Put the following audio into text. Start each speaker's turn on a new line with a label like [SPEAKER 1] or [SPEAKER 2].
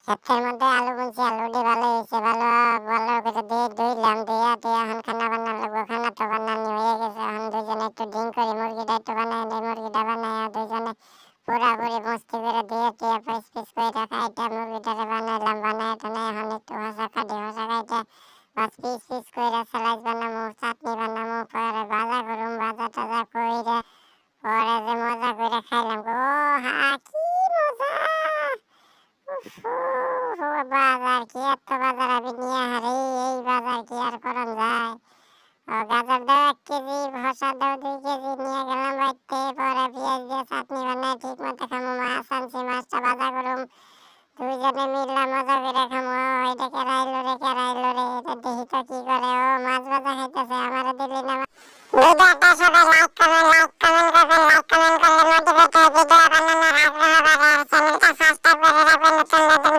[SPEAKER 1] ক্ষেতের মধ্যে আলু বুনছি, আলুটি ভালো হয়েছে, ভালো করে দিয়ে ধুইলাম, দিয়া এখন খানা বান্না লাগবো। খানা তো বানানি হয়ে গেছে, এখন দুজনে একটু ড্রিঙ্ক করি, মুরগিটা একটু বানাই দেয়, মুরগিটা বানাই দুজনে পুরাপুরি মস্তি করে দিয়ে টিয়া পিস পিস করে খাইটা মুরগিটারে বানাইলাম, বানাই টানাই এখন একটু হসা কাটি, হসা খাইটা বাস পিস পিস করে স্যালাড বানামু, চাটনি বানামু, পরে ভাজা করুম, ভাজা টাজা কইরা পরে যে মজা করে খাইলাম, ও হা কি মজা! বাজার কি এত বাজার আমি নিয়ে হারি, এই বাজার কি আর করন যায়? গাজর দাও 1 কেজি, শসা দাও 2 কেজি, নিয়ে গেলাম বাইতে। পরে পেঁয়াজ দিয়ে চাটনি বানাই ঠিক মতো খামু, মাছ আনছি, মাছটা ভাজা করুম, দুইজনে মিললাম মজা করে খামু। এটা কেরা এলো রে, কেরা